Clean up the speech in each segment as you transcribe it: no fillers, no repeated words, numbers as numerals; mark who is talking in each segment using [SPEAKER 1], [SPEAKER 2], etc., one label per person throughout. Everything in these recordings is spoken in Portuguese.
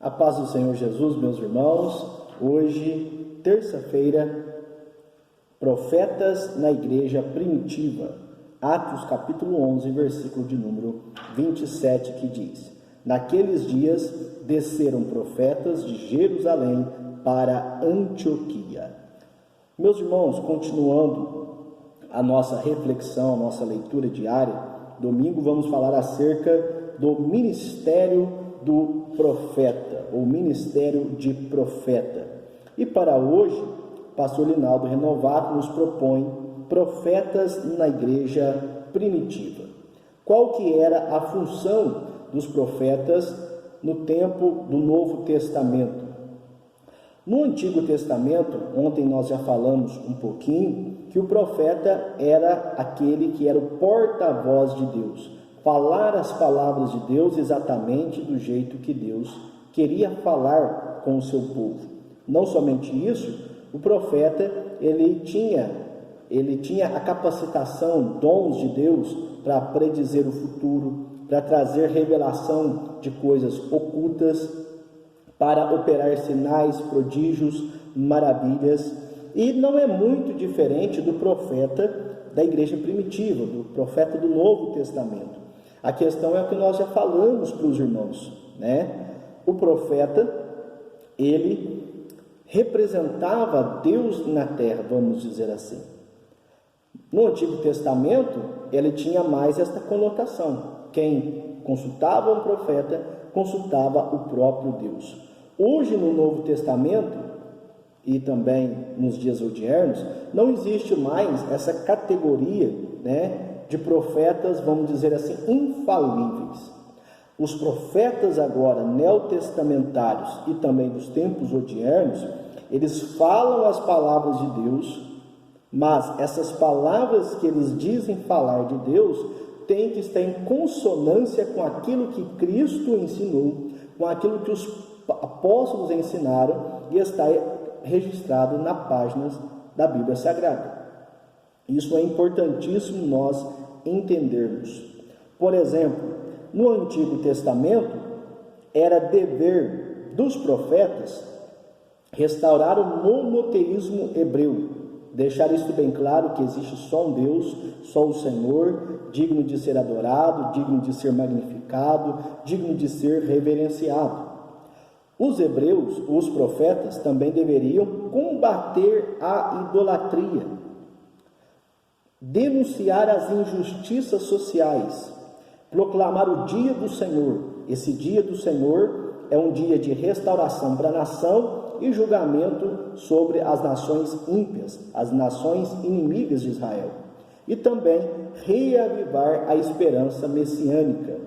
[SPEAKER 1] A paz do Senhor Jesus, meus irmãos. Hoje, terça-feira, profetas na igreja primitiva. Atos capítulo 11, versículo de número 27, que diz: Naqueles dias desceram profetas de Jerusalém para Antioquia. Meus irmãos, continuando a nossa reflexão, a nossa leitura diária, domingo vamos falar acerca do ministério do profeta, ou ministério de profeta. E para hoje, pastor Linaldo Renovato nos propõe profetas na igreja primitiva. Qual que era a função dos profetas no tempo do Novo Testamento? No Antigo Testamento, ontem nós já falamos um pouquinho, que o profeta era aquele que era o porta-voz de Deus, falar as palavras de Deus exatamente do jeito que Deus queria falar com o seu povo. Não somente isso, o profeta ele tinha a capacitação, dons de Deus para predizer o futuro, para trazer revelação de coisas ocultas, para operar sinais, prodígios, maravilhas. E não é muito diferente do profeta da igreja primitiva, do profeta do Novo Testamento. A questão é o que nós já falamos para os irmãos, né? O profeta, ele representava Deus na terra, vamos dizer assim. No Antigo Testamento, ele tinha mais esta conotação. Quem consultava um profeta, consultava o próprio Deus. Hoje, no Novo Testamento, e também nos dias odiernos, não existe mais essa categoria, né, de profetas, vamos dizer assim, infalíveis. Os profetas agora, neotestamentários e também dos tempos odiernos, eles falam as palavras de Deus, mas essas palavras que eles dizem falar de Deus têm que estar em consonância com aquilo que Cristo ensinou, com aquilo que os apóstolos ensinaram, e está registrado nas páginas da Bíblia Sagrada. Isso é importantíssimo nós entendermos. Por exemplo, no Antigo Testamento, era dever dos profetas restaurar o monoteísmo hebreu, deixar isso bem claro, que existe só um Deus, só o Senhor, digno de ser adorado, digno de ser magnificado, digno de ser reverenciado. Os hebreus, os profetas, também deveriam combater a idolatria, denunciar as injustiças sociais, proclamar o dia do Senhor. Esse dia do Senhor é um dia de restauração para a nação e julgamento sobre as nações ímpias, as nações inimigas de Israel. E também reavivar a esperança messiânica.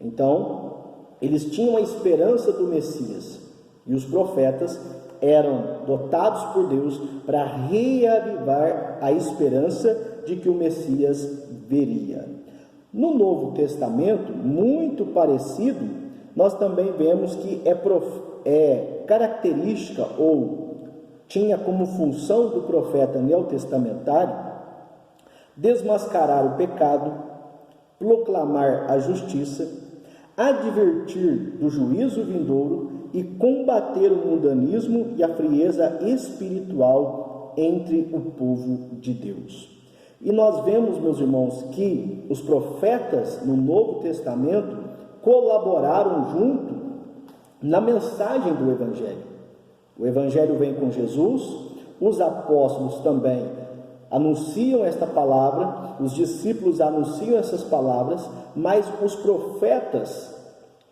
[SPEAKER 1] Então, eles tinham a esperança do Messias, e os profetas eram dotados por Deus para reavivar a esperança de que o Messias viria. No Novo Testamento, muito parecido, nós também vemos que é característica, ou tinha como função do profeta neotestamentário, desmascarar o pecado, proclamar a justiça, advertir do juízo vindouro e combater o mundanismo e a frieza espiritual entre o povo de Deus. E nós vemos, meus irmãos, que os profetas no Novo Testamento colaboraram junto na mensagem do Evangelho. O Evangelho vem com Jesus, os apóstolos também anunciam esta palavra, os discípulos anunciam essas palavras, mas os profetas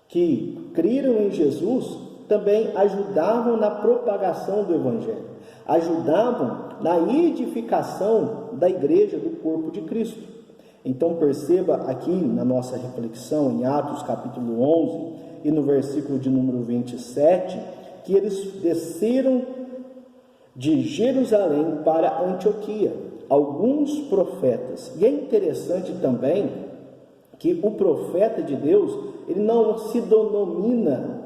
[SPEAKER 1] que creram em Jesus também ajudavam na propagação do Evangelho, ajudavam na edificação da igreja, do corpo de Cristo. Então perceba aqui na nossa reflexão em Atos capítulo 11 e no versículo de número 27, que eles desceram de Jerusalém para Antioquia, alguns profetas. E é interessante também que o profeta de Deus, ele não se denomina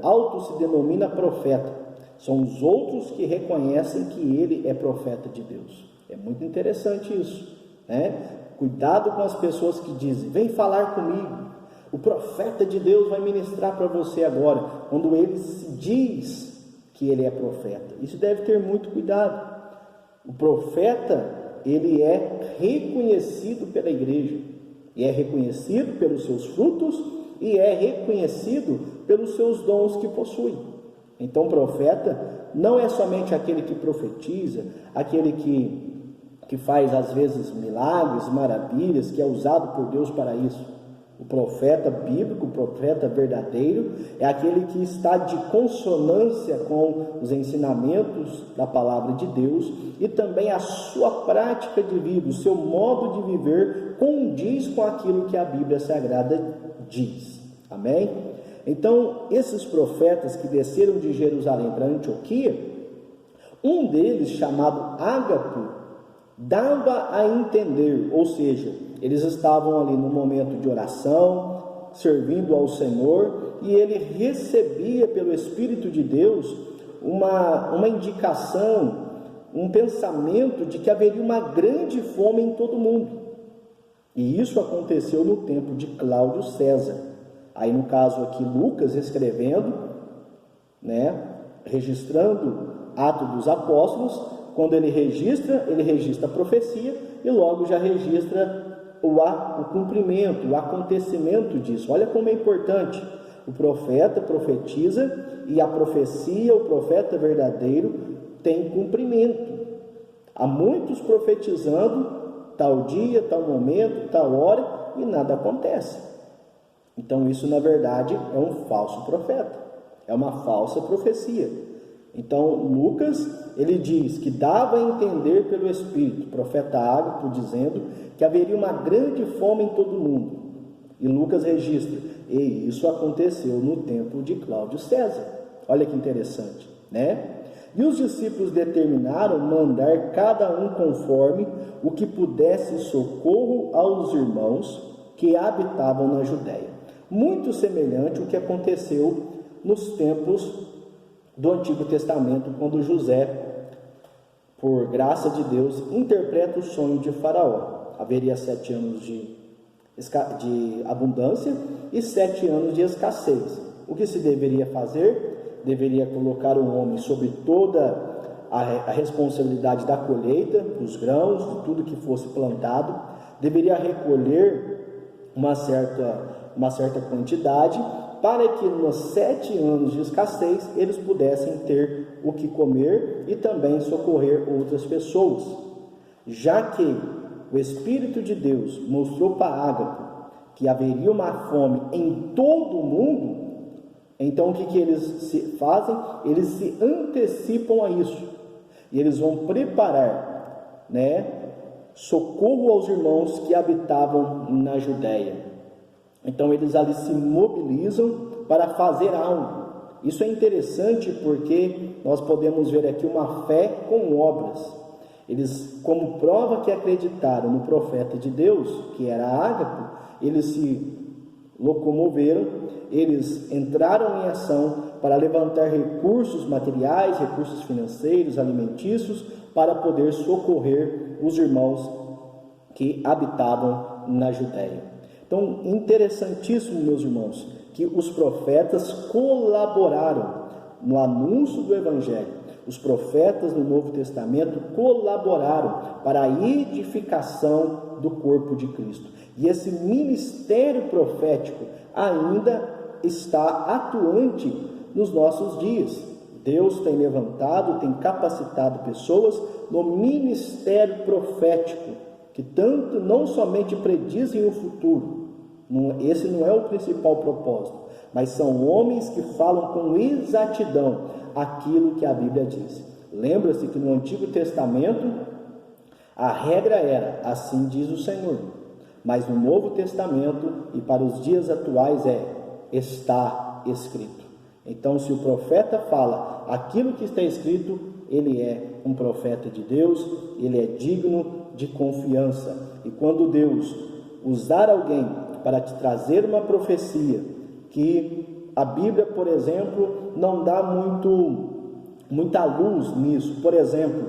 [SPEAKER 1] profeta. São os outros que reconhecem que ele é profeta de Deus. É muito interessante isso, né? Cuidado com as pessoas que dizem, vem falar comigo. O profeta de Deus vai ministrar para você agora, quando ele se diz que ele é profeta. Isso deve ter muito cuidado. O profeta, ele é reconhecido pela igreja, e é reconhecido pelos seus frutos, e é reconhecido pelos seus dons que possui. Então, o profeta não é somente aquele que profetiza, aquele que faz às vezes milagres, maravilhas, que é usado por Deus para isso. O profeta bíblico, o profeta verdadeiro, é aquele que está de consonância com os ensinamentos da palavra de Deus e também a sua prática de vida, o seu modo de viver condiz com aquilo que a Bíblia Sagrada diz. Amém? Então, esses profetas que desceram de Jerusalém para Antioquia, um deles, chamado Ágapo, dava a entender, ou seja, eles estavam ali no momento de oração, servindo ao Senhor, e ele recebia pelo Espírito de Deus uma indicação, um pensamento de que haveria uma grande fome em todo o mundo. E isso aconteceu no tempo de Cláudio César. Aí no caso aqui Lucas escrevendo, registrando Atos dos Apóstolos, quando ele registra a profecia e logo já registra o cumprimento, o acontecimento disso. Olha como é importante. O profeta profetiza e a profecia, o profeta verdadeiro, tem cumprimento. Há muitos profetizando tal dia, tal momento, tal hora e nada acontece. Então isso na verdade é um falso profeta, é uma falsa profecia. Então Lucas, ele diz que dava a entender pelo Espírito, o profeta Ágapo dizendo que haveria uma grande fome em todo o mundo. E Lucas registra, e isso aconteceu no tempo de Cláudio César. Olha que interessante, E os discípulos determinaram mandar cada um conforme o que pudesse socorro aos irmãos que habitavam na Judéia. Muito semelhante ao que aconteceu nos tempos do Antigo Testamento, quando José, por graça de Deus, interpreta o sonho de Faraó. Haveria 7 anos de abundância e 7 anos de escassez. O que se deveria fazer? Deveria colocar o homem sobre toda a responsabilidade da colheita, dos grãos, de tudo que fosse plantado. Deveria recolher uma certa quantidade, para que nos 7 anos de escassez eles pudessem ter o que comer e também socorrer outras pessoas. Já que o Espírito de Deus mostrou para Ágapo que haveria uma fome em todo o mundo, então o que eles fazem? Eles se antecipam a isso e eles vão preparar, socorro aos irmãos que habitavam na Judéia. Então eles ali se mobilizam para fazer algo. Isso é interessante porque nós podemos ver aqui uma fé com obras. Eles, como prova que acreditaram no profeta de Deus, que era Ágapo, eles se locomoveram, eles entraram em ação para levantar recursos materiais, recursos financeiros, alimentícios, para poder socorrer os irmãos que habitavam na Judéia. Então, interessantíssimo, meus irmãos, que os profetas colaboraram no anúncio do Evangelho. Os profetas no Novo Testamento colaboraram para a edificação do corpo de Cristo. E esse ministério profético ainda está atuante nos nossos dias. Deus tem levantado, tem capacitado pessoas no ministério profético, que tanto não somente predizem o futuro, esse não é o principal propósito, mas são homens que falam com exatidão aquilo que a Bíblia diz. Lembra-se que no Antigo Testamento a regra era, assim diz o Senhor, mas no Novo Testamento e para os dias atuais está escrito. Então, se o profeta fala aquilo que está escrito, ele é um profeta de Deus, ele é digno de confiança. E quando Deus usar alguém para te trazer uma profecia, que a Bíblia, por exemplo, não dá muita luz nisso. Por exemplo,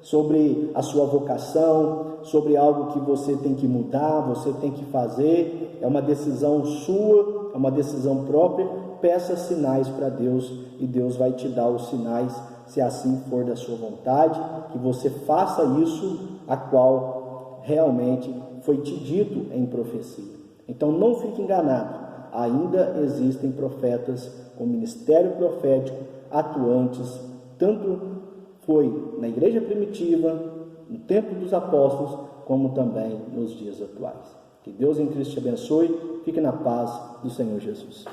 [SPEAKER 1] sobre a sua vocação, sobre algo que você tem que mudar, você tem que fazer, é uma decisão sua, é uma decisão própria. Peça sinais para Deus e Deus vai te dar os sinais, se assim for da sua vontade, que você faça isso a qual realmente foi te dito em profecia. Então não fique enganado, ainda existem profetas com ministério profético atuantes, tanto foi na igreja primitiva, no tempo dos apóstolos, como também nos dias atuais. Que Deus em Cristo te abençoe, fique na paz do Senhor Jesus.